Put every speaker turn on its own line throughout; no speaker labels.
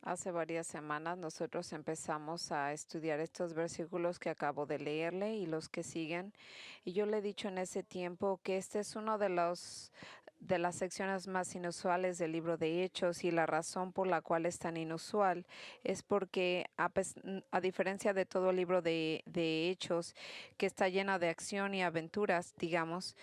Hace varias semanas nosotros empezamos a estudiar estos versículos que acabo de leerle y los que siguen. Y yo le he dicho en ese tiempo que este es uno de las secciones más inusuales del libro de Hechos, y la razón por la cual es tan inusual es porque a diferencia de todo el libro de Hechos, que está llena de acción y aventuras, digamos,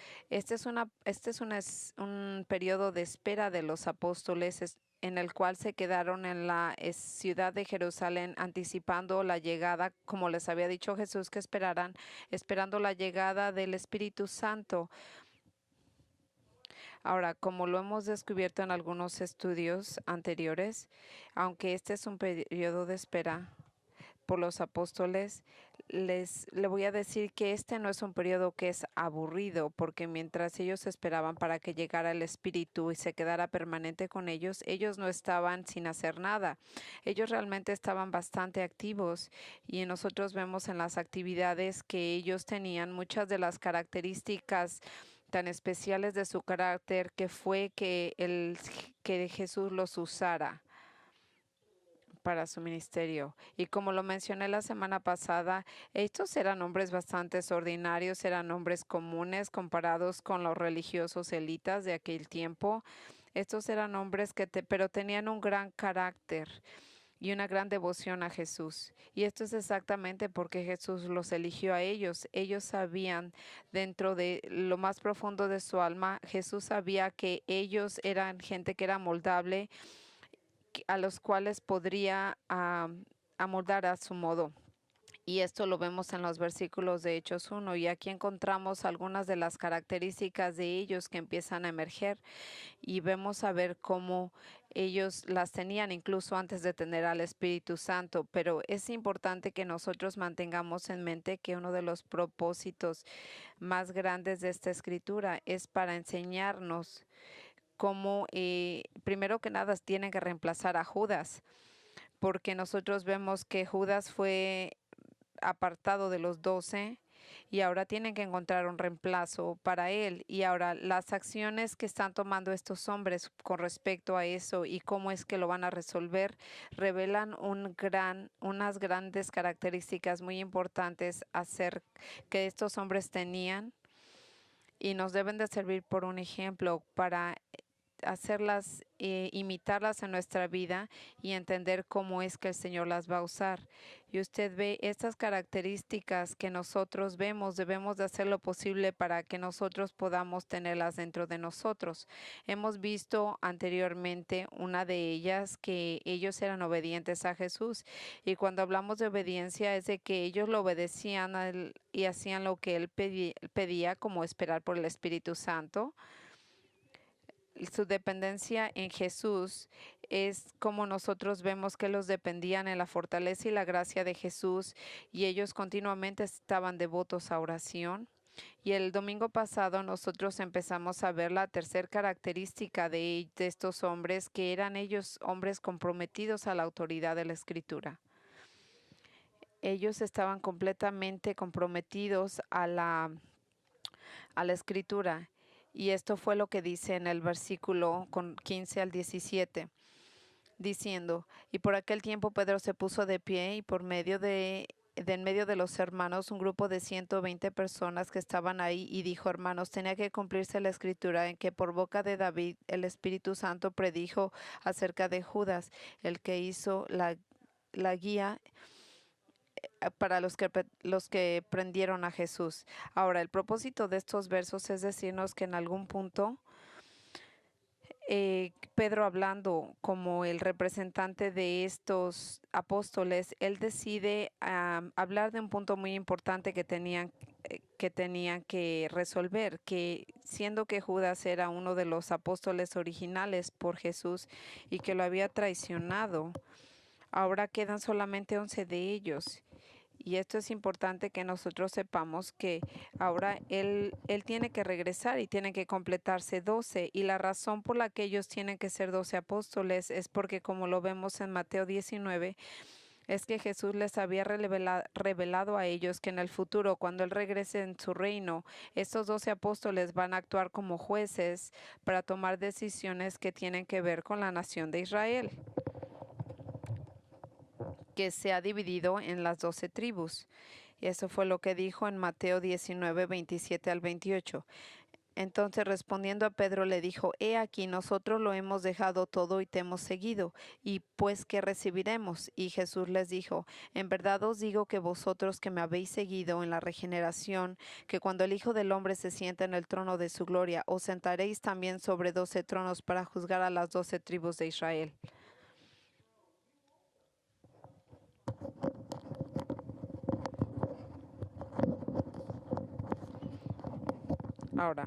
un periodo de espera de los apóstoles en el cual se quedaron en la ciudad de Jerusalén anticipando la llegada, como les había dicho Jesús que esperaran, esperando la llegada del Espíritu Santo. Ahora, como lo hemos descubierto en algunos estudios anteriores, aunque este es un periodo de espera por los apóstoles, le voy a decir que este no es un periodo que es aburrido, porque mientras ellos esperaban para que llegara el Espíritu y se quedara permanente con ellos no estaban sin hacer nada. Ellos realmente estaban bastante activos, y nosotros vemos en las actividades que ellos tenían muchas de las características tan especiales de su carácter, que fue que Jesús los usara para su ministerio. Y como lo mencioné la semana pasada, estos eran hombres bastante ordinarios, eran hombres comunes comparados con los religiosos élitas de aquel tiempo. Estos eran hombres pero tenían un gran carácter y una gran devoción a Jesús. Y esto es exactamente porque Jesús los eligió a ellos. Ellos sabían, dentro de lo más profundo de su alma, Jesús sabía que ellos eran gente que era moldable, a los cuales podría amoldar a su modo. Y esto lo vemos en los versículos de Hechos 1, y aquí encontramos algunas de las características de ellos que empiezan a emerger, y vemos a ver cómo ellos las tenían incluso antes de tener al Espíritu Santo. Pero es importante que nosotros mantengamos en mente que uno de los propósitos más grandes de esta escritura es para enseñarnos cómo, primero que nada, tienen que reemplazar a Judas, porque nosotros vemos que Judas fue apartado de los 12 y ahora tienen que encontrar un reemplazo para él. Y ahora las acciones que están tomando estos hombres con respecto a eso y cómo es que lo van a resolver revelan unas grandes características muy importantes que estos hombres tenían, y nos deben de servir por un ejemplo para hacerlas, imitarlas en nuestra vida y entender cómo es que el Señor las va a usar. Y usted ve estas características que nosotros vemos, debemos de hacer lo posible para que nosotros podamos tenerlas dentro de nosotros. Hemos visto anteriormente una de ellas, que ellos eran obedientes a Jesús, y cuando hablamos de obediencia es de que ellos lo obedecían a él y hacían lo que él pedía, como esperar por el Espíritu Santo. Su dependencia en Jesús es como nosotros vemos que los dependían en la fortaleza y la gracia de Jesús, y ellos continuamente estaban devotos a oración. Y el domingo pasado nosotros empezamos a ver la tercera característica de estos hombres, que eran ellos hombres comprometidos a la autoridad de la Escritura. Ellos estaban completamente comprometidos a la Escritura. Y esto fue lo que dice en el versículo 15 al 17, diciendo: y por aquel tiempo Pedro se puso de pie, y de en medio de los hermanos un grupo de 120 personas que estaban ahí, y dijo: hermanos, tenía que cumplirse la escritura en que por boca de David el Espíritu Santo predijo acerca de Judas, el que hizo la guía para los que prendieron a Jesús. Ahora, el propósito de estos versos es decirnos que en algún punto, Pedro, hablando como el representante de estos apóstoles, él decide hablar de un punto muy importante que tenían que resolver, que siendo que Judas era uno de los apóstoles originales por Jesús y que lo había traicionado, ahora quedan solamente 11 de ellos. Y esto es importante que nosotros sepamos, que ahora él tiene que regresar y tiene que completarse 12. Y la razón por la que ellos tienen que ser 12 apóstoles es porque, como lo vemos en Mateo 19, es que Jesús les había revelado a ellos que en el futuro, cuando Él regrese en su reino, estos 12 apóstoles van a actuar como jueces para tomar decisiones que tienen que ver con la nación de Israel, que se ha dividido en las 12 tribus. Y eso fue lo que dijo en Mateo 19, 27 al 28. Entonces respondiendo a Pedro le dijo, he aquí nosotros lo hemos dejado todo y te hemos seguido, y pues ¿qué recibiremos? Y Jesús les dijo, en verdad os digo que vosotros que me habéis seguido en la regeneración, que cuando el Hijo del Hombre se sienta en el trono de su gloria, os sentaréis también sobre 12 tronos para juzgar a las 12 tribus de Israel. Ahora,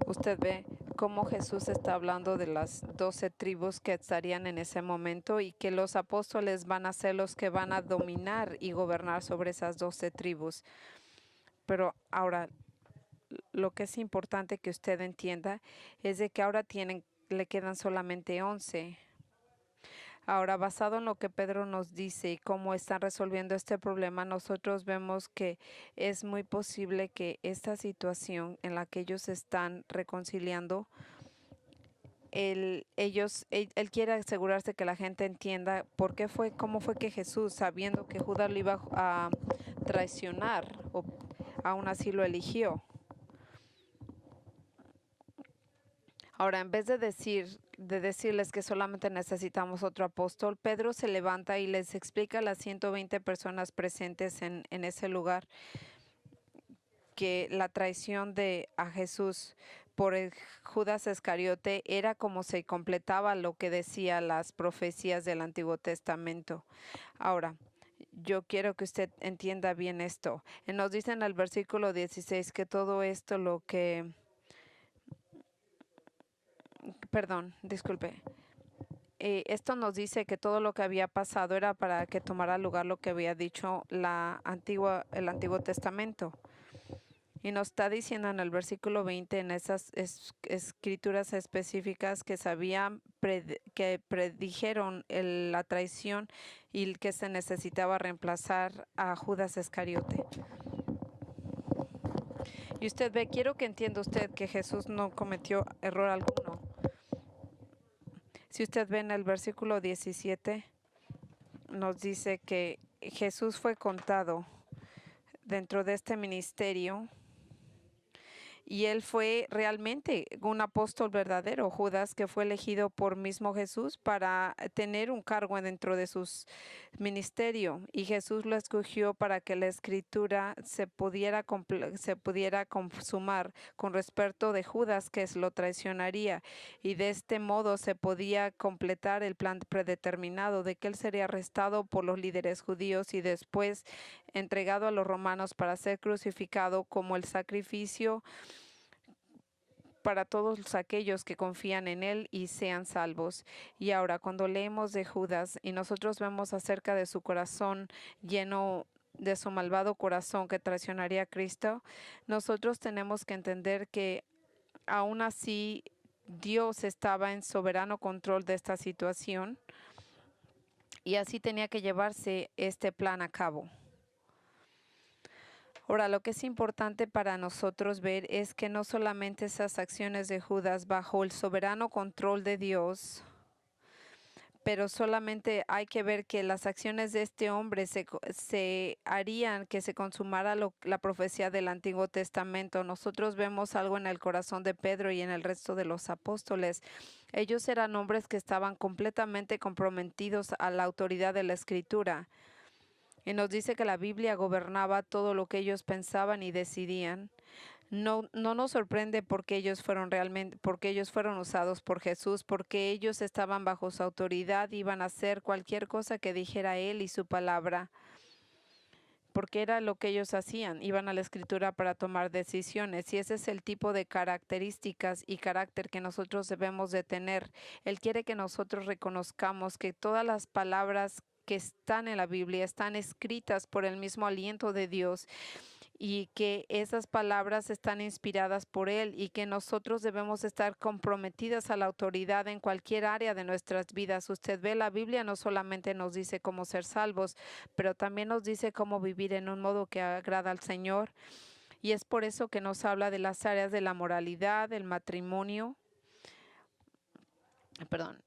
usted ve cómo Jesús está hablando de las 12 tribus que estarían en ese momento y que los apóstoles van a ser los que van a dominar y gobernar sobre esas 12 tribus. Pero ahora, lo que es importante que usted entienda es de que ahora le quedan solamente 11. Ahora, basado en lo que Pedro nos dice y cómo están resolviendo este problema, nosotros vemos que es muy posible que esta situación en la que ellos están reconciliando, él quiere asegurarse que la gente entienda cómo fue que Jesús, sabiendo que Judas lo iba a traicionar, o aún así lo eligió. Ahora, en vez de decirles que solamente necesitamos otro apóstol, Pedro se levanta y les explica a las 120 personas presentes en ese lugar que la traición a Jesús por el Judas Iscariote era como se completaba lo que decía las profecías del Antiguo Testamento. Ahora, yo quiero que usted entienda bien esto. Nos dice en el versículo 16 que todo esto disculpe. Esto nos dice que todo lo que había pasado era para que tomara lugar lo que había dicho el Antiguo Testamento. Y nos está diciendo en el versículo 20, en esas escrituras específicas que que predijeron la traición y que se necesitaba reemplazar a Judas Iscariote. Y usted ve, quiero que entienda usted que Jesús no cometió error alguno. Si usted ve en el versículo 17, nos dice que Jesús fue contado dentro de este ministerio y él fue realmente un apóstol verdadero, Judas, que fue elegido por mismo Jesús para tener un cargo dentro de su ministerio. Y Jesús lo escogió para que la escritura se pudiera consumar con respecto de Judas, que lo traicionaría. Y de este modo se podía completar el plan predeterminado de que él sería arrestado por los líderes judíos y después entregado a los romanos para ser crucificado como el sacrificio para todos aquellos que confían en Él y sean salvos. Y ahora, cuando leemos de Judas y nosotros vemos acerca de su corazón lleno de su malvado corazón que traicionaría a Cristo, nosotros tenemos que entender que aún así Dios estaba en soberano control de esta situación y así tenía que llevarse este plan a cabo. Ahora, lo que es importante para nosotros ver es que no solamente esas acciones de Judas bajo el soberano control de Dios, pero solamente hay que ver que las acciones de este hombre se harían que se consumara la profecía del Antiguo Testamento. Nosotros vemos algo en el corazón de Pedro y en el resto de los apóstoles. Ellos eran hombres que estaban completamente comprometidos a la autoridad de la Escritura. Y nos dice que la Biblia gobernaba todo lo que ellos pensaban y decidían. No nos sorprende porque ellos fueron usados por Jesús, porque ellos estaban bajo su autoridad, iban a hacer cualquier cosa que dijera Él y su palabra, porque era lo que ellos hacían, iban a la Escritura para tomar decisiones, y ese es el tipo de características y carácter que nosotros debemos de tener. Él quiere que nosotros reconozcamos que todas las palabras que están en la Biblia están escritas por el mismo aliento de Dios y que esas palabras están inspiradas por Él y que nosotros debemos estar comprometidas a la autoridad en cualquier área de nuestras vidas. Usted ve, la Biblia no solamente nos dice cómo ser salvos, pero también nos dice cómo vivir en un modo que agrada al Señor. Y es por eso que nos habla de las áreas de la moralidad, del matrimonio, perdón,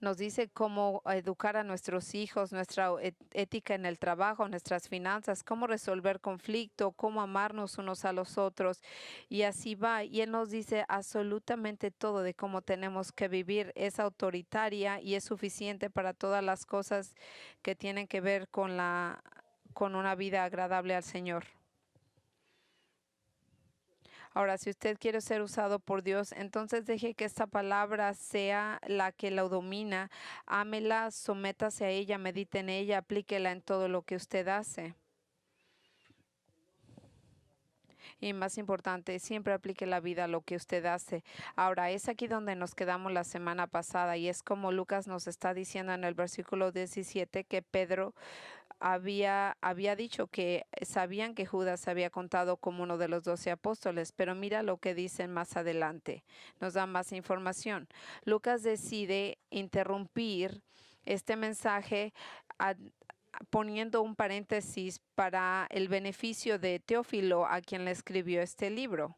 nos dice cómo educar a nuestros hijos, nuestra ética en el trabajo, nuestras finanzas, cómo resolver conflicto, cómo amarnos unos a los otros. Y así va. Y Él nos dice absolutamente todo de cómo tenemos que vivir. Es autoritaria y es suficiente para todas las cosas que tienen que ver con una vida agradable al Señor. Ahora, si usted quiere ser usado por Dios, entonces deje que esta palabra sea la que la domina. Ámela, sométase a ella, medite en ella, aplíquela en todo lo que usted hace. Y más importante, siempre aplique la vida a lo que usted hace. Ahora, es aquí donde nos quedamos la semana pasada y es como Lucas nos está diciendo en el versículo 17 que Pedro había dicho que sabían que Judas se había contado como uno de los 12 apóstoles, pero mira lo que dicen más adelante. Nos da más información. Lucas decide interrumpir este mensaje poniendo un paréntesis para el beneficio de Teófilo, a quien le escribió este libro.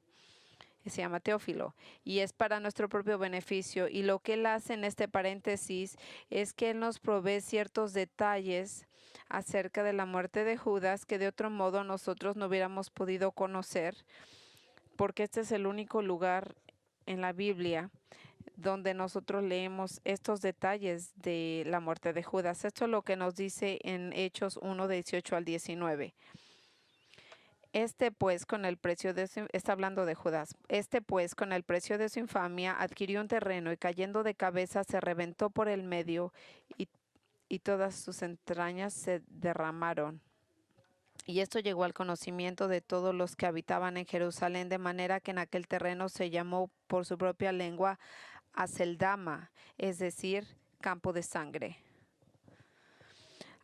Se llama Teófilo, y es para nuestro propio beneficio. Y lo que él hace en este paréntesis es que él nos provee ciertos detalles acerca de la muerte de Judas que de otro modo nosotros no hubiéramos podido conocer, porque este es el único lugar en la Biblia donde nosotros leemos estos detalles de la muerte de Judas. Esto es lo que nos dice en Hechos 1, 18 al 19. Pues con el precio de está hablando de Judas. Pues con el precio de su infamia adquirió un terreno y cayendo de cabeza se reventó por el medio y todas sus entrañas se derramaron. Y esto llegó al conocimiento de todos los que habitaban en Jerusalén, de manera que en aquel terreno se llamó por su propia lengua Aceldama, es decir, campo de sangre.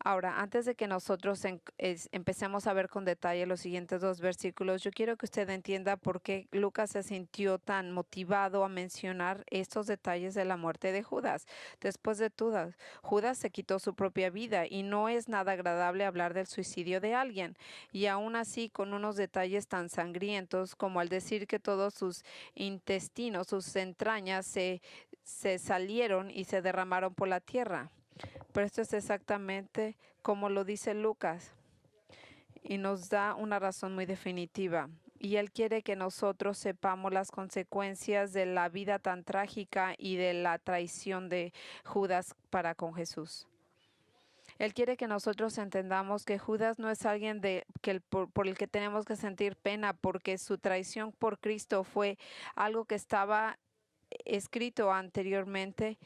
Ahora, antes de que nosotros empecemos a ver con detalle los siguientes dos versículos, yo quiero que usted entienda por qué Lucas se sintió tan motivado a mencionar estos detalles de la muerte de Judas. Después de todo, Judas se quitó su propia vida y no es nada agradable hablar del suicidio de alguien. Y aún así, con unos detalles tan sangrientos como al decir que todos sus intestinos, sus entrañas se salieron y se derramaron por la tierra. Pero esto es exactamente como lo dice Lucas y nos da una razón muy definitiva. Y Él quiere que nosotros sepamos las consecuencias de la vida tan trágica y de la traición de Judas para con Jesús. Él quiere que nosotros entendamos que Judas no es alguien por el que tenemos que sentir pena, porque su traición por Cristo fue algo que estaba escrito anteriormente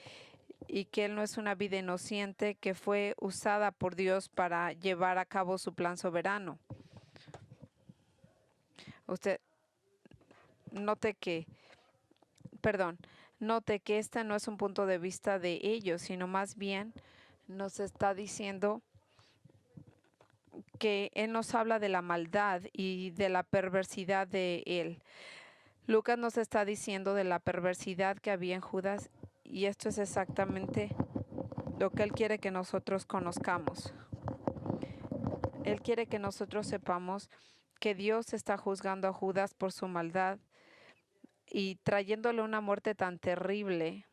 y que él no es una vida inocente que fue usada por Dios para llevar a cabo su plan soberano. Usted note que este no es un punto de vista de ellos, sino más bien nos está diciendo que Él nos habla de la maldad y de la perversidad de Él. Lucas nos está diciendo de la perversidad que había en Judas y esto es exactamente lo que Él quiere que nosotros conozcamos. Él quiere que nosotros sepamos que Dios está juzgando a Judas por su maldad y trayéndole una muerte tan terrible,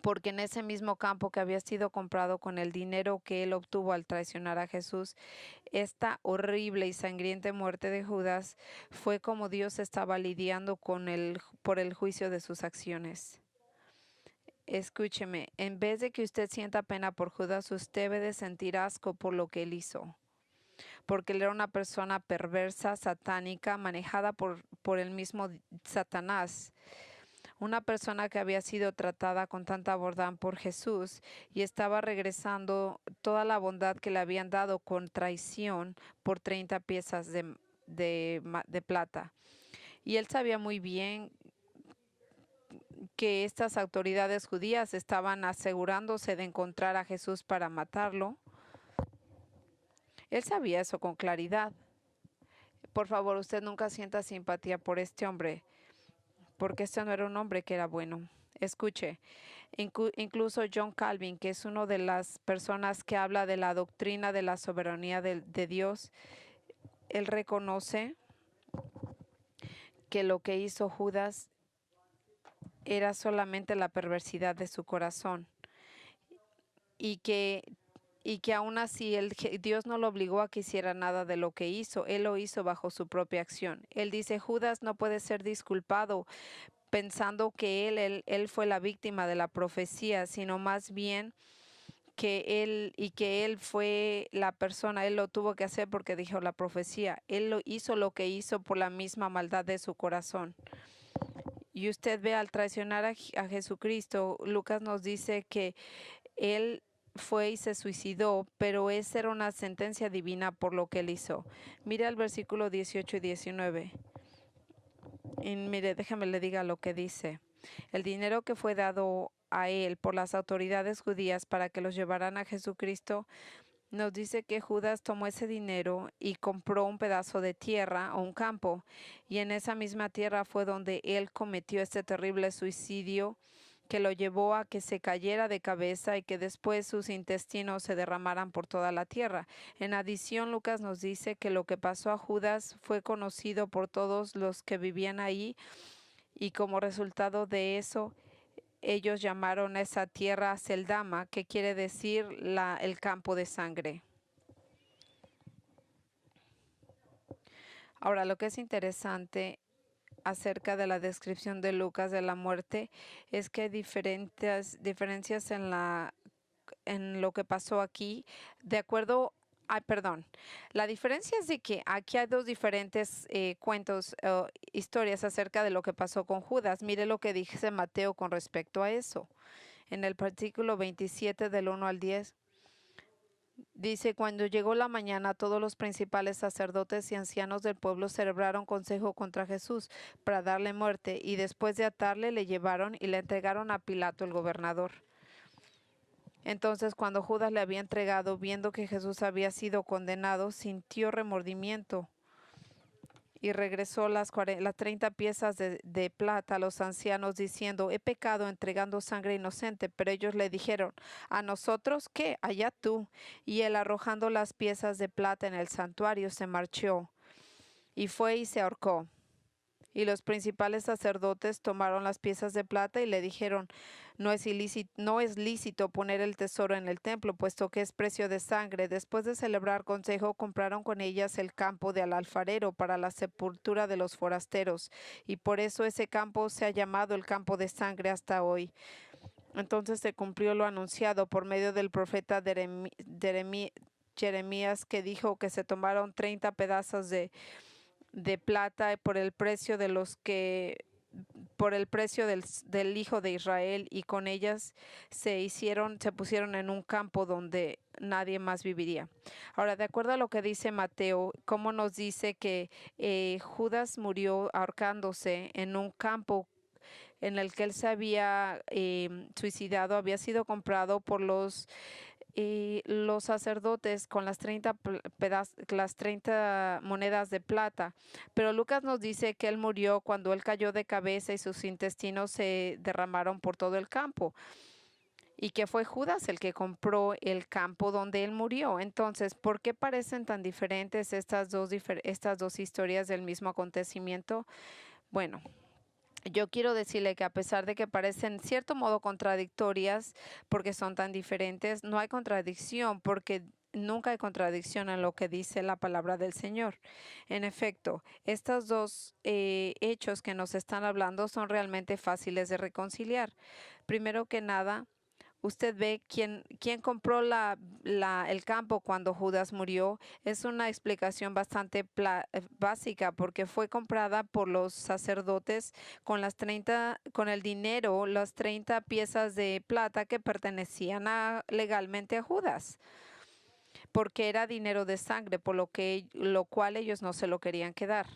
porque en ese mismo campo que había sido comprado con el dinero que él obtuvo al traicionar a Jesús, esta horrible y sangrienta muerte de Judas fue como Dios estaba lidiando por el juicio de sus acciones. Escúcheme, en vez de que usted sienta pena por Judas, usted debe de sentir asco por lo que él hizo. Porque él era una persona perversa, satánica, manejada por el mismo Satanás. Una persona que había sido tratada con tanta bondad por Jesús y estaba regresando toda la bondad que le habían dado con traición por 30 piezas de plata. Y él sabía muy bien que estas autoridades judías estaban asegurándose de encontrar a Jesús para matarlo. Él sabía eso con claridad. Por favor, usted nunca sienta simpatía por este hombre, porque este no era un hombre que era bueno. Escuche, incluso John Calvin, que es una de las personas que habla de la doctrina de la soberanía de Dios, él reconoce que lo que hizo Judas era solamente la perversidad de su corazón y que aún así Dios no lo obligó a que hiciera nada de lo que hizo. Él lo hizo bajo su propia acción. Él dice, Judas no puede ser disculpado pensando que él fue la víctima de la profecía, sino más bien que él fue la persona, él lo tuvo que hacer porque dijo la profecía. Él lo hizo lo que hizo por la misma maldad de su corazón. Y usted ve al traicionar a Jesucristo, Lucas nos dice que él fue y se suicidó, pero esa era una sentencia divina por lo que él hizo. Mire el versículo 18 y 19. Y mire, déjame le diga lo que dice. El dinero que fue dado a él por las autoridades judías para que los llevaran a Jesucristo, nos dice que Judas tomó ese dinero y compró un pedazo de tierra o un campo, y en esa misma tierra fue donde él cometió este terrible suicidio que lo llevó a que se cayera de cabeza y que después sus intestinos se derramaran por toda la tierra. En adición, Lucas nos dice que lo que pasó a Judas fue conocido por todos los que vivían ahí, y como resultado de eso, ellos llamaron a esa tierra Seldama, que quiere decir el campo de sangre. Ahora, lo que es interesante acerca de la descripción de Lucas de la muerte es que hay diferencias en lo que pasó aquí, de acuerdo. La diferencia es de que aquí hay dos diferentes cuentos, historias acerca de lo que pasó con Judas. Mire lo que dice Mateo con respecto a eso. En el versículo 27 del 1 al 10. Dice, cuando llegó la mañana, todos los principales sacerdotes y ancianos del pueblo celebraron consejo contra Jesús para darle muerte, y después de atarle, le llevaron y le entregaron a Pilato, el gobernador. Entonces, cuando Judas le había entregado, viendo que Jesús había sido condenado, sintió remordimiento y regresó las 30 piezas de plata a los ancianos, diciendo, he pecado entregando sangre inocente. Pero ellos le dijeron, ¿a nosotros qué? Allá tú. Y él, arrojando las piezas de plata en el santuario, se marchó y fue y se ahorcó. Y los principales sacerdotes tomaron las piezas de plata y le dijeron, no es lícito poner el tesoro en el templo, puesto que es precio de sangre. Después de celebrar consejo, compraron con ellas el campo del alfarero para la sepultura de los forasteros, y por eso ese campo se ha llamado el campo de sangre hasta hoy. Entonces se cumplió lo anunciado por medio del profeta Jeremías, que dijo que se tomaron 30 pedazos de plata por el precio del hijo de Israel, y con ellas se pusieron en un campo donde nadie más viviría. Ahora, de acuerdo a lo que dice Mateo, cómo nos dice que Judas murió ahorcándose en un campo en el que él se había suicidado, había sido comprado por los sacerdotes con las 30 monedas de plata. Pero Lucas nos dice que él murió cuando él cayó de cabeza y sus intestinos se derramaron por todo el campo, y que fue Judas el que compró el campo donde él murió. Entonces, ¿por qué parecen tan diferentes estas dos historias del mismo acontecimiento? Bueno, yo quiero decirle que a pesar de que parecen en cierto modo contradictorias porque son tan diferentes, no hay contradicción, porque nunca hay contradicción en lo que dice la palabra del Señor. En efecto, estos dos hechos que nos están hablando son realmente fáciles de reconciliar. Primero que nada, usted ve quién compró el campo cuando Judas murió. Es una explicación bastante básica, porque fue comprada por los sacerdotes con el dinero, las 30 piezas de plata que pertenecían legalmente a Judas, porque era dinero de sangre, por lo cual ellos no se lo querían quedar.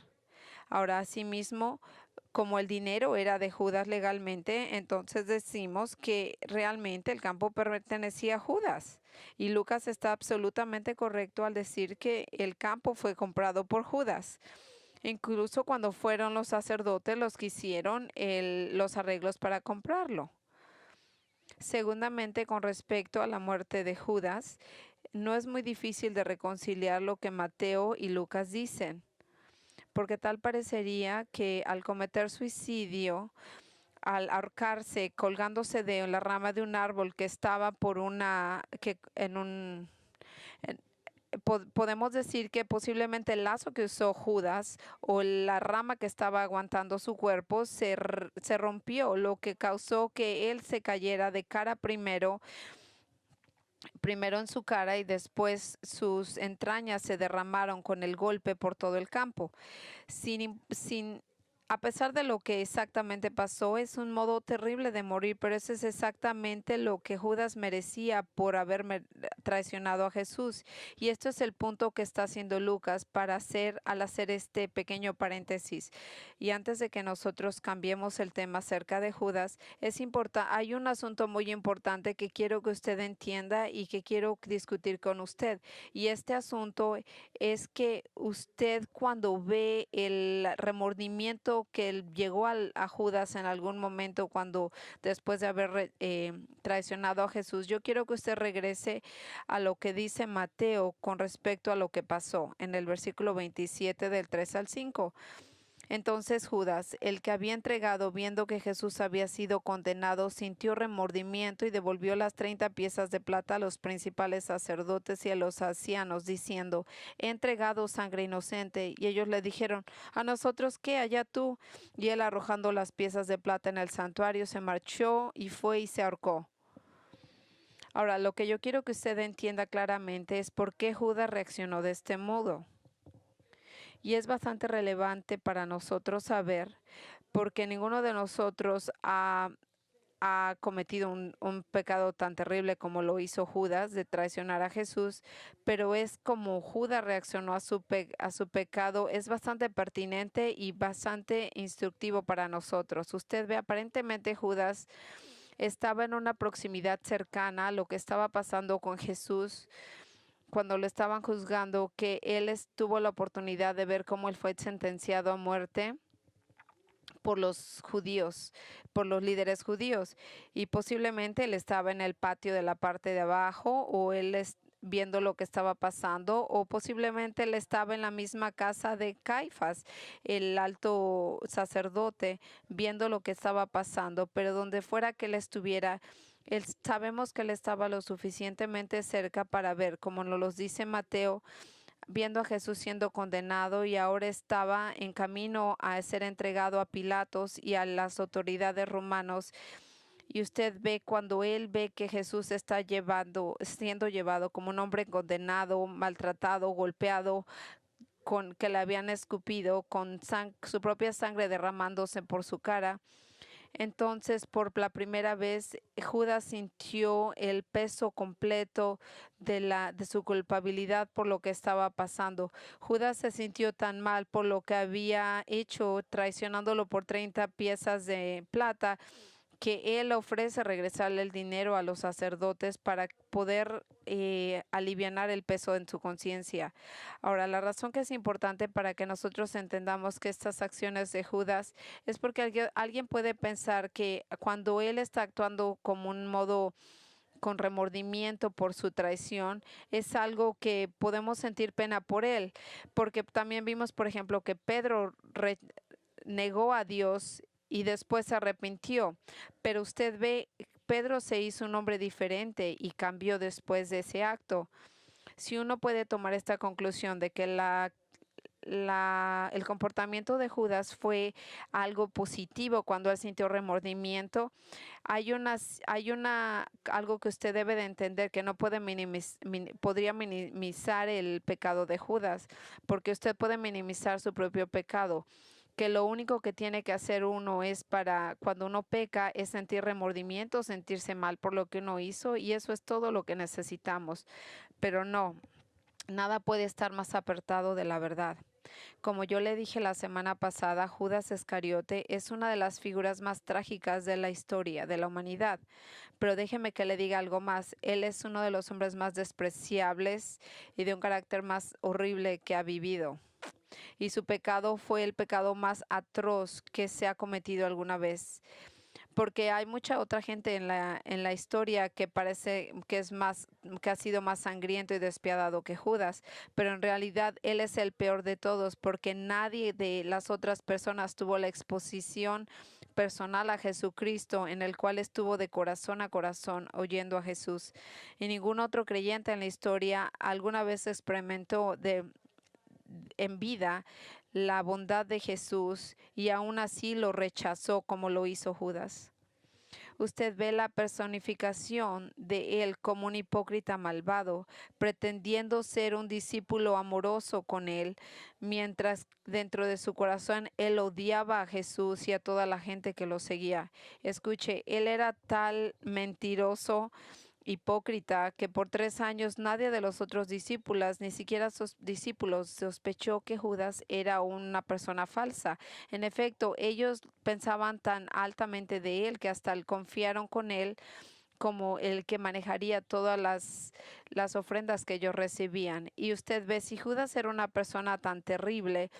Ahora, asimismo, como el dinero era de Judas legalmente, entonces decimos que realmente el campo pertenecía a Judas. Y Lucas está absolutamente correcto al decir que el campo fue comprado por Judas. incluso cuando fueron los sacerdotes los que hicieron los arreglos para comprarlo. Segundamente, con respecto a la muerte de Judas, no es muy difícil de reconciliar lo que Mateo y Lucas dicen, porque tal parecería que al cometer suicidio, al ahorcarse, colgándose de la rama de un árbol que estaba podemos decir que posiblemente el lazo que usó Judas o la rama que estaba aguantando su cuerpo se rompió, lo que causó que él se cayera de cara primero en su cara, y después sus entrañas se derramaron con el golpe por todo el campo. A pesar de lo que exactamente pasó, es un modo terrible de morir, pero eso es exactamente lo que Judas merecía por haber traicionado a Jesús. Y esto es el punto que está haciendo Lucas al hacer este pequeño paréntesis. Y antes de que nosotros cambiemos el tema acerca de Judas, hay un asunto muy importante que quiero que usted entienda y que quiero discutir con usted. Y este asunto es que usted, cuando ve el remordimiento que llegó a Judas en algún momento, cuando después de haber traicionado a Jesús, yo quiero que usted regrese a lo que dice Mateo con respecto a lo que pasó en el versículo 27 del 3 al 5. Entonces Judas, el que había entregado, viendo que Jesús había sido condenado, sintió remordimiento y devolvió las 30 piezas de plata a los principales sacerdotes y a los ancianos, diciendo: he entregado sangre inocente. Y ellos le dijeron: ¿a nosotros qué? Allá tú. Y él, arrojando las piezas de plata en el santuario, se marchó y fue y se ahorcó. Ahora, lo que yo quiero que usted entienda claramente es por qué Judas reaccionó de este modo. Y es bastante relevante para nosotros saber, porque ninguno de nosotros ha cometido un pecado tan terrible como lo hizo Judas, de traicionar a Jesús, pero es como Judas reaccionó a su pecado, es bastante pertinente y bastante instructivo para nosotros. Usted ve, aparentemente Judas estaba en una proximidad cercana a lo que estaba pasando con Jesús cuando lo estaban juzgando, que él tuvo la oportunidad de ver cómo él fue sentenciado a muerte por los judíos, por los líderes judíos, y posiblemente él estaba en el patio de la parte de abajo, o él viendo lo que estaba pasando, o posiblemente él estaba en la misma casa de Caifás, el alto sacerdote, viendo lo que estaba pasando. Pero donde fuera que él estuviera, sabemos que él estaba lo suficientemente cerca para ver, como nos lo dice Mateo, viendo a Jesús siendo condenado, y ahora estaba en camino a ser entregado a Pilatos y a las autoridades romanos. Y usted ve, cuando él ve que Jesús está siendo llevado como un hombre condenado, maltratado, golpeado, que le habían escupido, con su propia sangre derramándose por su cara. Entonces, por la primera vez, Judas sintió el peso completo de su culpabilidad por lo que estaba pasando. Judas se sintió tan mal por lo que había hecho, traicionándolo por 30 piezas de plata, que él ofrece regresarle el dinero a los sacerdotes para poder alivianar el peso en su conciencia. Ahora, la razón que es importante para que nosotros entendamos que estas acciones de Judas es porque alguien puede pensar que cuando él está actuando como un modo con remordimiento por su traición, es algo que podemos sentir pena por él, porque también vimos, por ejemplo, que Pedro negó a Dios y después se arrepintió. Pero usted ve, Pedro se hizo un hombre diferente y cambió después de ese acto. Si uno puede tomar esta conclusión de que el comportamiento de Judas fue algo positivo cuando él sintió remordimiento, algo que usted debe de entender, que no podría minimizar el pecado de Judas, porque usted puede minimizar su propio pecado, que lo único que tiene que hacer uno es, para cuando uno peca, es sentir remordimiento, sentirse mal por lo que uno hizo, y eso es todo lo que necesitamos. Pero no, nada puede estar más apartado de la verdad. Como yo le dije la semana pasada, Judas Iscariote es una de las figuras más trágicas de la historia de la humanidad. Pero déjeme que le diga algo más. Él es uno de los hombres más despreciables y de un carácter más horrible que ha vivido. Y su pecado fue el pecado más atroz que se ha cometido alguna vez. Porque hay mucha otra gente en la historia que parece que es más, que ha sido más sangriento y despiadado que Judas, pero en realidad él es el peor de todos, porque nadie de las otras personas tuvo la exposición personal a Jesucristo, en el cual estuvo de corazón a corazón oyendo a Jesús. Y ningún otro creyente en la historia alguna vez experimentó en vida la bondad de Jesús y aún así lo rechazó como lo hizo Judas. Usted ve la personificación de él como un hipócrita malvado, pretendiendo ser un discípulo amoroso con él, mientras dentro de su corazón él odiaba a Jesús y a toda la gente que lo seguía. Escuche, él era tal mentiroso, hipócrita, que por 3 años nadie de los otros discípulos, ni siquiera sus discípulos, sospechó que Judas era una persona falsa. En efecto, ellos pensaban tan altamente de él que hasta confiaron con él como el que manejaría todas las ofrendas que ellos recibían. Y usted ve, si Judas era una persona tan terrible,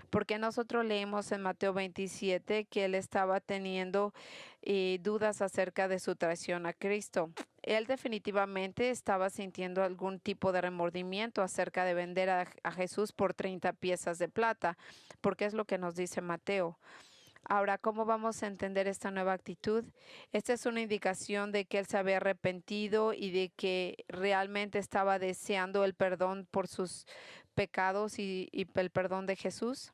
porque nosotros leemos en Mateo 27 que él estaba teniendo dudas acerca de su traición a Cristo. Él definitivamente estaba sintiendo algún tipo de remordimiento acerca de vender a Jesús por 30 piezas de plata, porque es lo que nos dice Mateo. Ahora, ¿cómo vamos a entender esta nueva actitud? Esta es una indicación de que él se había arrepentido y de que realmente estaba deseando el perdón por sus pecados y el perdón de Jesús.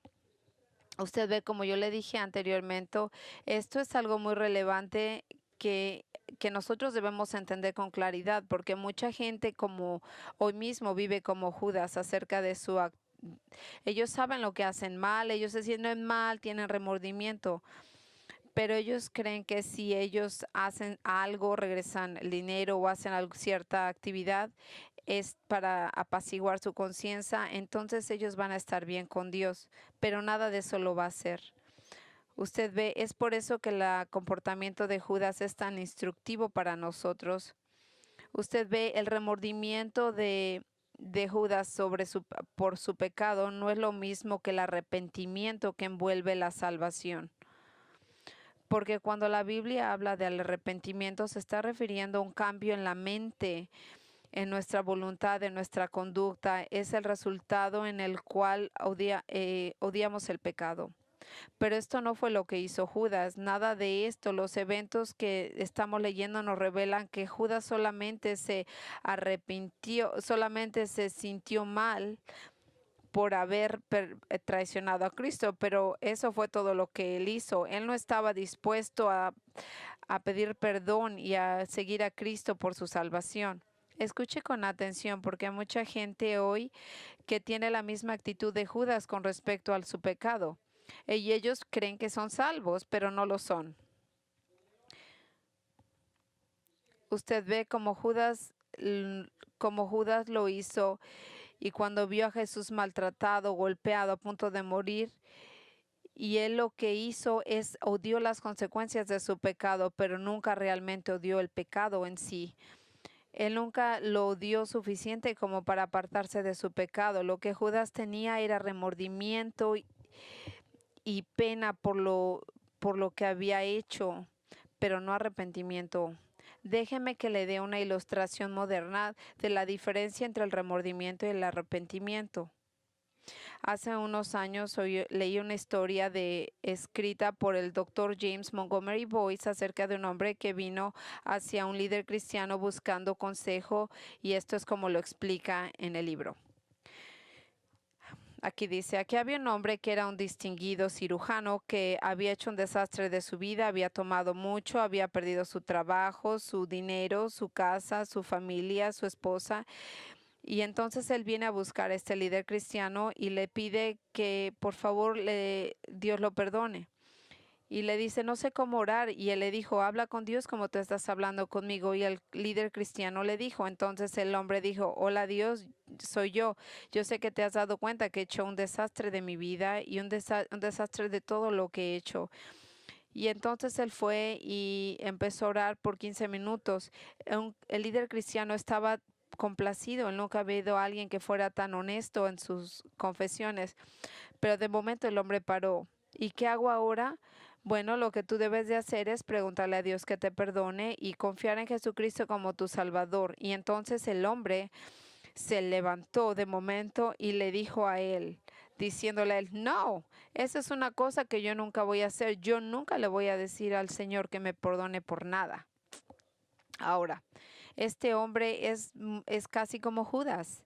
Usted ve, como yo le dije anteriormente, esto es algo muy relevante que nosotros debemos entender con claridad, porque mucha gente como hoy mismo vive como Judas acerca de su acto. Ellos saben lo que hacen mal, ellos se sienten mal, tienen remordimiento, pero ellos creen que si ellos hacen algo, regresan el dinero o hacen cierta actividad, es para apaciguar su conciencia, entonces ellos van a estar bien con Dios, pero nada de eso lo va a hacer. Usted ve, es por eso que el comportamiento de Judas es tan instructivo para nosotros. Usted ve el remordimiento de Judas por su pecado no es lo mismo que el arrepentimiento que envuelve la salvación. Porque cuando la Biblia habla del arrepentimiento se está refiriendo a un cambio en la mente, en nuestra voluntad, en nuestra conducta. Es el resultado en el cual odiamos el pecado. Pero esto no fue lo que hizo Judas, nada de esto. Los eventos que estamos leyendo nos revelan que Judas solamente se arrepintió, solamente se sintió mal por haber traicionado a Cristo, pero eso fue todo lo que él hizo. Él no estaba dispuesto a pedir perdón y a seguir a Cristo por su salvación. Escuche con atención, porque hay mucha gente hoy que tiene la misma actitud de Judas con respecto a su pecado. Y ellos creen que son salvos, pero no lo son. Usted ve como Judas lo hizo, y cuando vio a Jesús maltratado, golpeado, a punto de morir, y él lo que hizo es odió las consecuencias de su pecado, pero nunca realmente odió el pecado en sí. Él nunca lo odió suficiente como para apartarse de su pecado. Lo que Judas tenía era remordimiento y pena por lo que había hecho, pero no arrepentimiento. Déjeme que le dé una ilustración moderna de la diferencia entre el remordimiento y el arrepentimiento. Hace unos años leí una historia escrita por el Dr. James Montgomery Boyce acerca de un hombre que vino hacia un líder cristiano buscando consejo, y esto es como lo explica en el libro. Aquí dice, aquí había un hombre que era un distinguido cirujano que había hecho un desastre de su vida, había tomado mucho, había perdido su trabajo, su dinero, su casa, su familia, su esposa. Y entonces él viene a buscar a este líder cristiano y le pide que por favor Dios lo perdone. Y le dice, no sé cómo orar. Y él le dijo, habla con Dios como tú estás hablando conmigo. Y el líder cristiano le dijo, entonces el hombre dijo, hola Dios, soy yo. Yo sé que te has dado cuenta que he hecho un desastre de mi vida y un desastre de todo lo que he hecho. Y entonces él fue y empezó a orar por 15 minutos. El líder cristiano estaba complacido. Él nunca había habido alguien que fuera tan honesto en sus confesiones. Pero de momento el hombre paró. ¿Y qué hago ahora? Bueno, lo que tú debes de hacer es preguntarle a Dios que te perdone y confiar en Jesucristo como tu Salvador. Y entonces el hombre se levantó de momento y le dijo a él, diciéndole a él, no, esa es una cosa que yo nunca voy a hacer. Yo nunca le voy a decir al Señor que me perdone por nada. Ahora, este hombre es casi como Judas.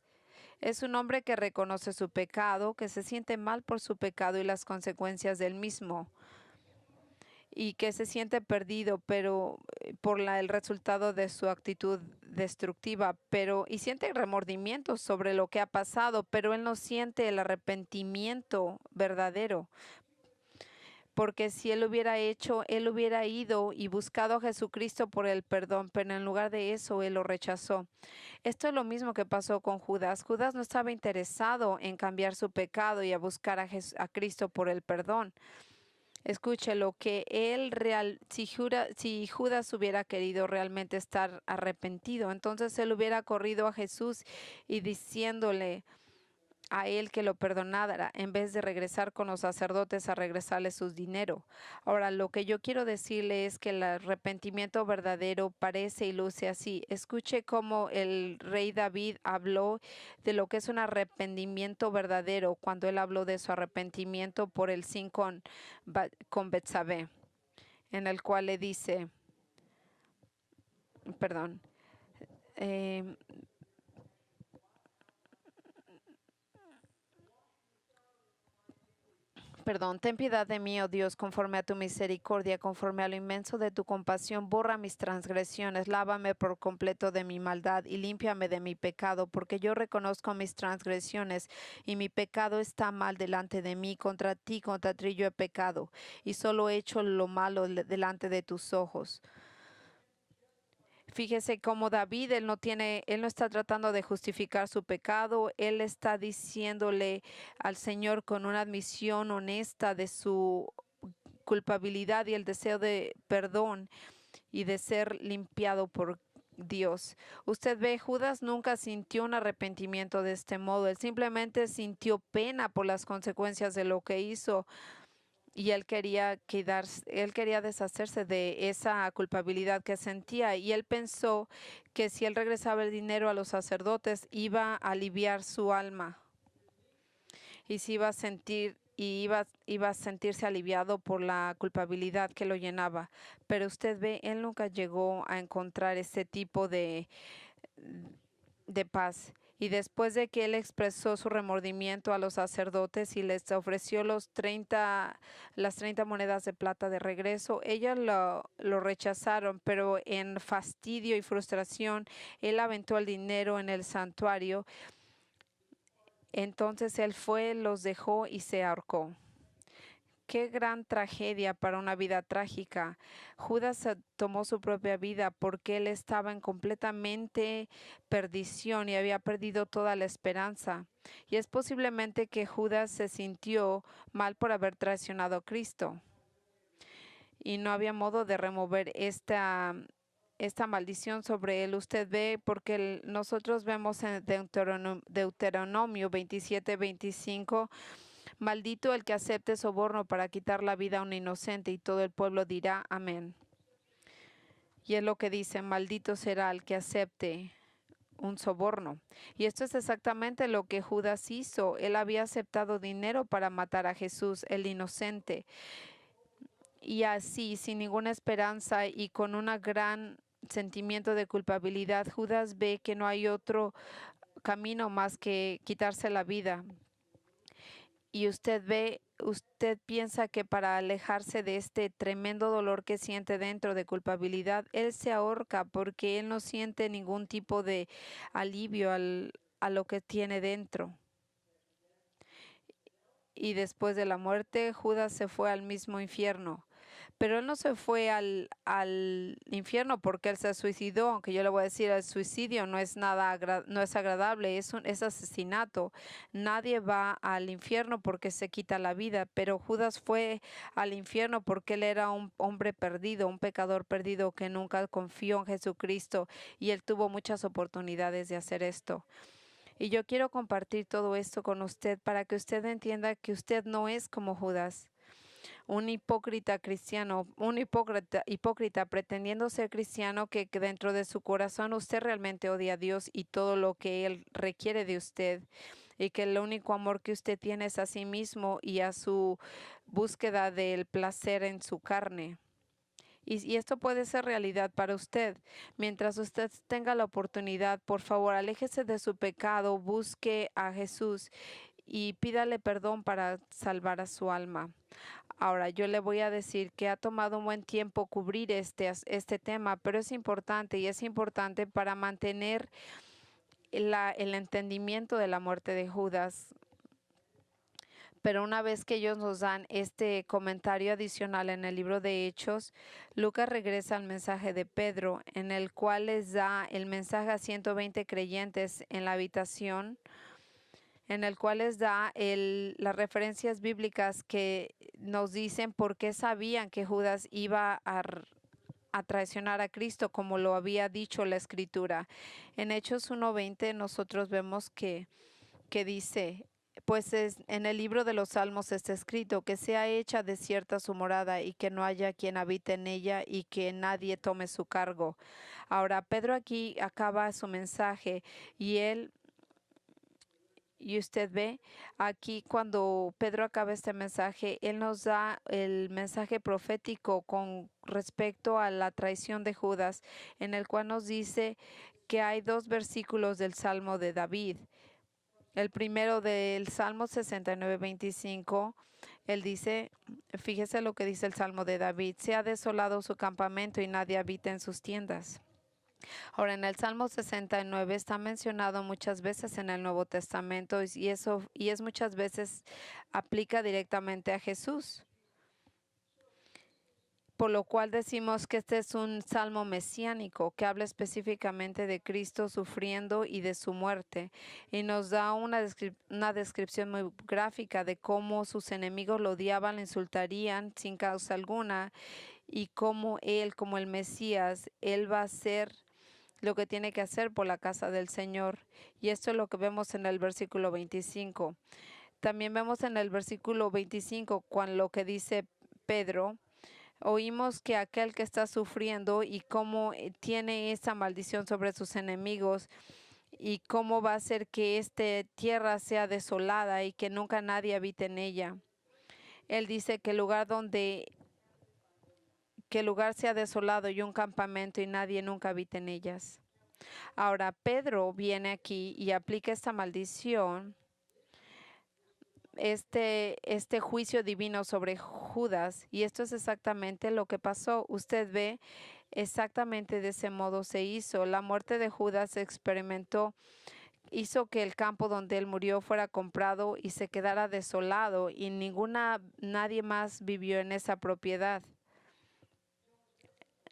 Es un hombre que reconoce su pecado, que se siente mal por su pecado y las consecuencias del mismo, y que se siente perdido, pero el resultado de su actitud destructiva, y siente remordimiento sobre lo que ha pasado, pero él no siente el arrepentimiento verdadero. Porque si él hubiera ido y buscado a Jesucristo por el perdón, pero en lugar de eso, él lo rechazó. Esto es lo mismo que pasó con Judas. Judas no estaba interesado en cambiar su pecado y a buscar a Cristo por el perdón. Escuche lo que si Judas hubiera querido realmente estar arrepentido, entonces él hubiera corrido a Jesús y diciéndole a él que lo perdonara, en vez de regresar con los sacerdotes a regresarle su dinero. Ahora, lo que yo quiero decirle es que el arrepentimiento verdadero parece y luce así. Escuche cómo el rey David habló de lo que es un arrepentimiento verdadero cuando él habló de su arrepentimiento por el sin con Betsabé, en el cual le dice, perdón, ten piedad de mí, oh Dios, conforme a tu misericordia, conforme a lo inmenso de tu compasión, borra mis transgresiones, lávame por completo de mi maldad y límpiame de mi pecado, porque yo reconozco mis transgresiones y mi pecado está mal delante de mí. Contra ti yo he pecado y solo he hecho lo malo delante de tus ojos. Fíjese cómo David, él no está tratando de justificar su pecado, él está diciéndole al Señor con una admisión honesta de su culpabilidad y el deseo de perdón y de ser limpiado por Dios. Usted ve, Judas nunca sintió un arrepentimiento de este modo, él simplemente sintió pena por las consecuencias de lo que hizo. Y él quería deshacerse de esa culpabilidad que sentía, y él pensó que si él regresaba el dinero a los sacerdotes iba a aliviar su alma y se iba a sentir iba a sentirse aliviado por la culpabilidad que lo llenaba. Pero usted ve, él nunca llegó a encontrar ese tipo de paz. Y después de que él expresó su remordimiento a los sacerdotes y les ofreció las 30 monedas de plata de regreso, ellos lo rechazaron, pero en fastidio y frustración, él aventó el dinero en el santuario. Entonces él fue, los dejó y se ahorcó. Qué gran tragedia para una vida trágica. Judas tomó su propia vida porque él estaba en completamente perdición y había perdido toda la esperanza. Y es posiblemente que Judas se sintió mal por haber traicionado a Cristo. Y no había modo de remover esta maldición sobre él. Usted ve, porque nosotros vemos en Deuteronomio 27:25. Maldito el que acepte soborno para quitar la vida a un inocente, y todo el pueblo dirá amén. Y es lo que dice, maldito será el que acepte un soborno. Y esto es exactamente lo que Judas hizo. Él había aceptado dinero para matar a Jesús, el inocente. Y así, sin ninguna esperanza y con un gran sentimiento de culpabilidad, Judas ve que no hay otro camino más que quitarse la vida. Y usted piensa que para alejarse de este tremendo dolor que siente dentro de culpabilidad, él se ahorca porque él no siente ningún tipo de alivio a lo que tiene dentro. Y después de la muerte, Judas se fue al mismo infierno. pero él no se fue al infierno porque él se suicidó, aunque yo le voy a decir, el suicidio no es nada no es agradable, es asesinato. Nadie va al infierno porque se quita la vida, pero Judas fue al infierno porque él era un hombre perdido, un pecador perdido que nunca confió en Jesucristo, y él tuvo muchas oportunidades de hacer esto. Y yo quiero compartir todo esto con usted para que usted entienda que usted no es como Judas, un hipócrita cristiano, un hipócrita pretendiendo ser cristiano, que dentro de su corazón usted realmente odia a Dios y todo lo que Él requiere de usted, y que el único amor que usted tiene es a sí mismo y a su búsqueda del placer en su carne. Y esto puede ser realidad para usted. Mientras usted tenga la oportunidad, por favor, aléjese de su pecado, busque a Jesús y pídale perdón para salvar a su alma. Ahora, yo le voy a decir que ha tomado un buen tiempo cubrir este tema, pero es importante, y es importante para mantener el entendimiento de la muerte de Judas. Pero una vez que ellos nos dan este comentario adicional en el libro de Hechos, Lucas regresa al mensaje de Pedro, en el cual les da el mensaje a 120 creyentes en la habitación, en el cual les da las referencias bíblicas que nos dicen por qué sabían que Judas iba a traicionar a Cristo, como lo había dicho la Escritura. En Hechos 1:20 nosotros vemos que dice, pues en el libro de los Salmos está escrito, que sea hecha desierta su morada y que no haya quien habite en ella y que nadie tome su cargo. Ahora, Pedro aquí acaba su mensaje y usted ve aquí cuando Pedro acaba este mensaje, él nos da el mensaje profético con respecto a la traición de Judas, en el cual nos dice que hay dos versículos del Salmo de David. El primero del Salmo 69:25, él dice, fíjese lo que dice el Salmo de David: se ha desolado su campamento y nadie habita en sus tiendas. Ahora, en el Salmo 69 está mencionado muchas veces en el Nuevo Testamento, y es muchas veces aplica directamente a Jesús, por lo cual decimos que este es un salmo mesiánico que habla específicamente de Cristo sufriendo y de su muerte, y nos da una descripción muy gráfica de cómo sus enemigos lo odiaban, le insultarían sin causa alguna, y cómo él, como el Mesías, él va a hacer lo que tiene que hacer por la casa del Señor. Y esto es lo que vemos en el versículo 25. También vemos en el versículo 25 cuando lo que dice Pedro: oímos que aquel que está sufriendo y cómo tiene esa maldición sobre sus enemigos, y cómo va a hacer que esta tierra sea desolada y que nunca nadie habite en ella. Él dice que el lugar sea desolado y un campamento y nadie nunca habite en ellas. Ahora Pedro viene aquí y aplica esta maldición, este juicio divino sobre Judas, y esto es exactamente lo que pasó. Usted ve, exactamente de ese modo se hizo. La muerte de Judas se experimentó, hizo que el campo donde él murió fuera comprado y se quedara desolado, y nadie más vivió en esa propiedad.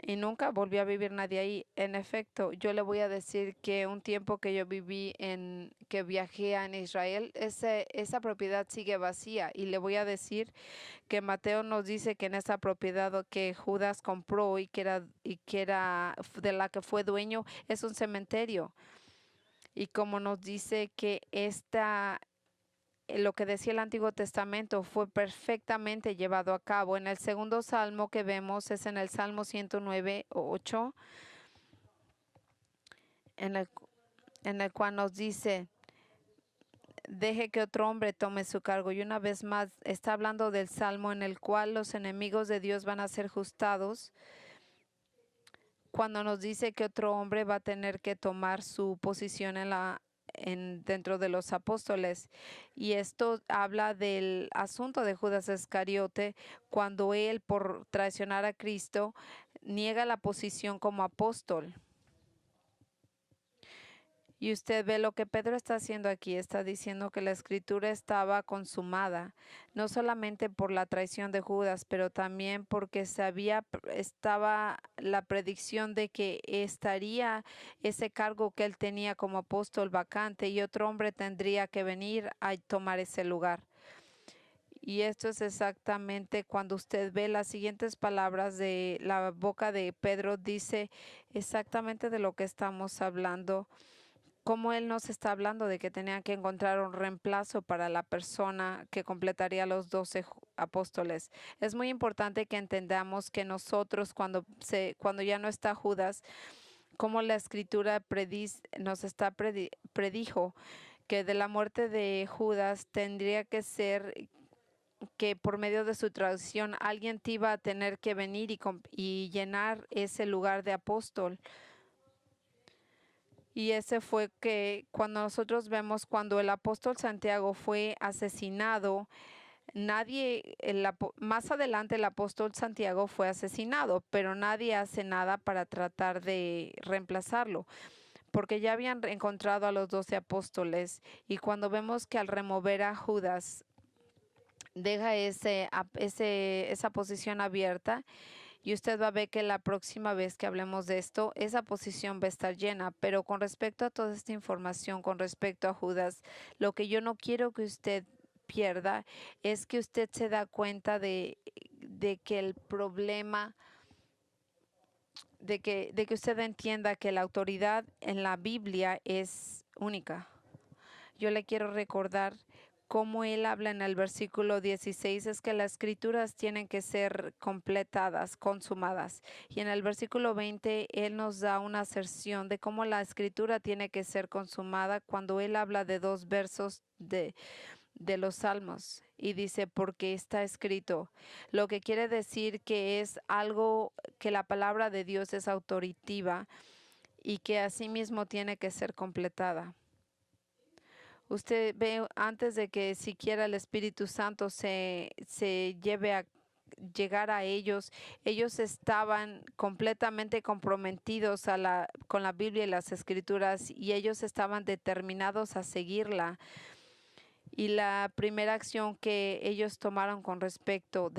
Y nunca volvió a vivir nadie ahí. En efecto, yo le voy a decir que un tiempo que yo viví que viajé en Israel, esa propiedad sigue vacía. Y le voy a decir que Mateo nos dice que en esa propiedad que Judas compró y que era de la que fue dueño, es un cementerio. Y como nos dice que lo que decía el Antiguo Testamento fue perfectamente llevado a cabo. En el segundo salmo que vemos es en el Salmo 109:8, en el cual nos dice: deje que otro hombre tome su cargo. Y una vez más está hablando del salmo en el cual los enemigos de Dios van a ser juzgados, cuando nos dice que otro hombre va a tener que tomar su posición dentro de los apóstoles. Y esto habla del asunto de Judas Iscariote, cuando él, por traicionar a Cristo, niega la posición como apóstol. Y usted ve lo que Pedro está haciendo aquí, está diciendo que la escritura estaba consumada, no solamente por la traición de Judas, pero también porque estaba la predicción de que estaría ese cargo que él tenía como apóstol vacante y otro hombre tendría que venir a tomar ese lugar. Y esto es exactamente cuando usted ve las siguientes palabras de la boca de Pedro, dice exactamente de lo que estamos hablando, como él nos está hablando de que tenían que encontrar un reemplazo para la persona que completaría los 12 apóstoles. Es muy importante que entendamos que nosotros cuando ya no está Judas, como la escritura predijo que de la muerte de Judas tendría que ser que por medio de su tradición alguien te iba a tener que venir y llenar ese lugar de apóstol. Y ese fue que cuando nosotros vemos cuando el apóstol Santiago fue asesinado, más adelante el apóstol Santiago fue asesinado, pero nadie hace nada para tratar de reemplazarlo, porque ya habían encontrado a los 12 apóstoles. Y cuando vemos que al remover a Judas deja esa posición abierta, y usted va a ver que la próxima vez que hablemos de esto, esa posición va a estar llena. Pero con respecto a toda esta información, con respecto a Judas, lo que yo no quiero que usted pierda es que usted se da cuenta de que el problema, de que usted entienda que la autoridad en la Biblia es única. Yo le quiero recordar cómo él habla en el versículo 16, es que las escrituras tienen que ser completadas, consumadas. Y en el versículo 20, él nos da una aserción de cómo la escritura tiene que ser consumada cuando él habla de 2 versos de los salmos y dice porque está escrito, lo que quiere decir que es algo que la palabra de Dios es autoritativa y que asimismo tiene que ser completada. Usted ve antes de que siquiera el Espíritu Santo se lleve a llegar a ellos, ellos estaban completamente comprometidos con la Biblia y las Escrituras y ellos estaban determinados a seguirla. Y la primera acción que ellos tomaron con respecto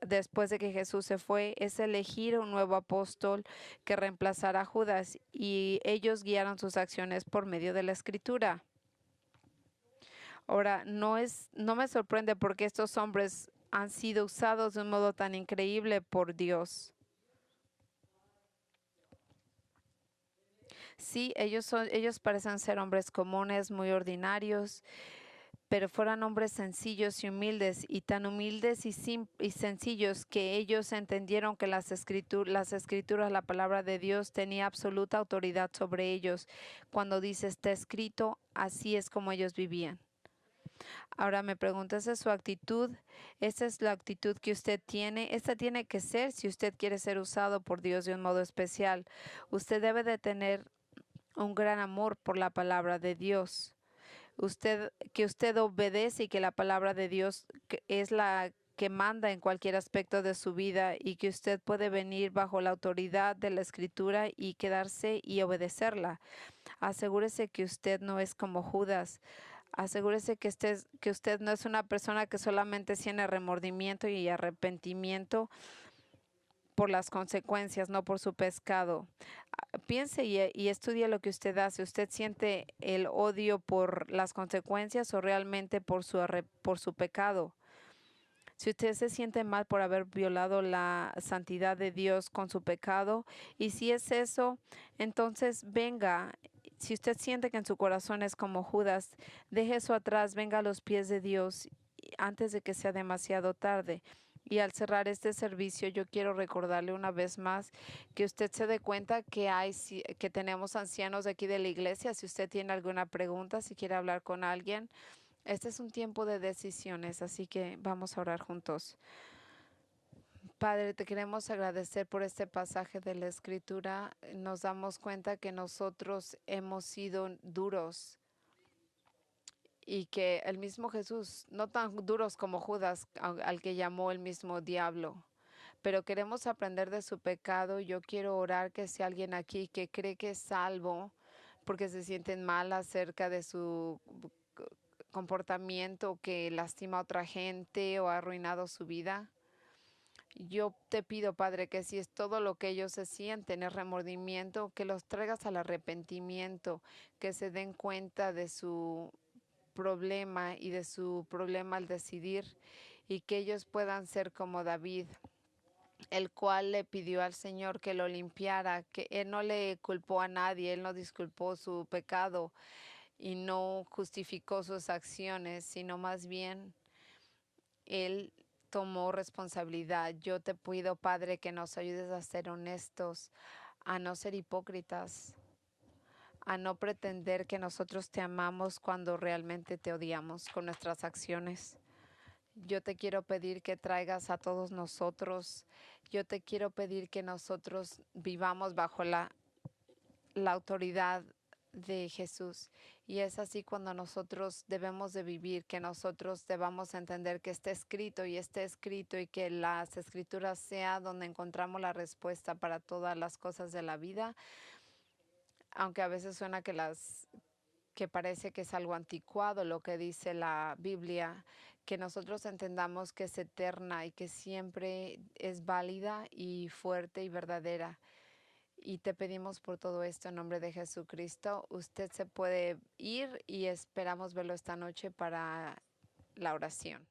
después de que Jesús se fue es elegir un nuevo apóstol que reemplazara a Judas y ellos guiaron sus acciones por medio de la Escritura. Ahora, no me sorprende porque estos hombres han sido usados de un modo tan increíble por Dios. Sí, ellos parecen ser hombres comunes, muy ordinarios, pero fueran hombres sencillos y humildes, y tan humildes y sencillos que ellos entendieron que las escrituras, la palabra de Dios tenía absoluta autoridad sobre ellos. Cuando dice está escrito, así es como ellos vivían. Ahora me pregunta, ¿esa es su actitud? ¿Esa es la actitud que usted tiene? Esta tiene que ser si usted quiere ser usado por Dios de un modo especial. Usted debe de tener un gran amor por la palabra de Dios. Que usted obedece y que la palabra de Dios es la que manda en cualquier aspecto de su vida y que usted puede venir bajo la autoridad de la escritura y quedarse y obedecerla. Asegúrese que usted no es como Judas. Asegúrese que usted no es una persona que solamente tiene remordimiento y arrepentimiento por las consecuencias, no por su pecado. Piense y estudie lo que usted hace. ¿Usted siente el odio por las consecuencias o realmente por su pecado? Si usted se siente mal por haber violado la santidad de Dios con su pecado, y si es eso, entonces venga. Si usted siente que en su corazón es como Judas, deje eso atrás, venga a los pies de Dios antes de que sea demasiado tarde. Y al cerrar este servicio, yo quiero recordarle una vez más que usted se dé cuenta que tenemos ancianos de aquí de la iglesia. Si usted tiene alguna pregunta, si quiere hablar con alguien, este es un tiempo de decisiones, así que vamos a orar juntos. Padre, te queremos agradecer por este pasaje de la Escritura. Nos damos cuenta que nosotros hemos sido duros y que el mismo Jesús, no tan duros como Judas, al que llamó el mismo diablo, pero queremos aprender de su pecado. Yo quiero orar que si alguien aquí que cree que es salvo, porque se sienten mal acerca de su comportamiento que lastima a otra gente o ha arruinado su vida. Yo te pido, Padre, que si es todo lo que ellos se sienten, es remordimiento, que los traigas al arrepentimiento, que se den cuenta de su problema y de su problema al decidir, y que ellos puedan ser como David, el cual le pidió al Señor que lo limpiara, que él no le culpó a nadie, él no disculpó su pecado y no justificó sus acciones, sino más bien él tomó responsabilidad. Yo te pido, Padre, que nos ayudes a ser honestos, a no ser hipócritas, a no pretender que nosotros te amamos cuando realmente te odiamos con nuestras acciones. Yo te quiero pedir que traigas a todos nosotros. Yo te quiero pedir que nosotros vivamos bajo la autoridad de Jesús. Y es así cuando nosotros debemos de vivir, que nosotros debamos entender que esté escrito y que las escrituras sea donde encontramos la respuesta para todas las cosas de la vida, aunque a veces suena que parece que es algo anticuado lo que dice la Biblia, que nosotros entendamos que es eterna y que siempre es válida y fuerte y verdadera. Y te pedimos por todo esto en nombre de Jesucristo. Usted se puede ir y esperamos verlo esta noche para la oración.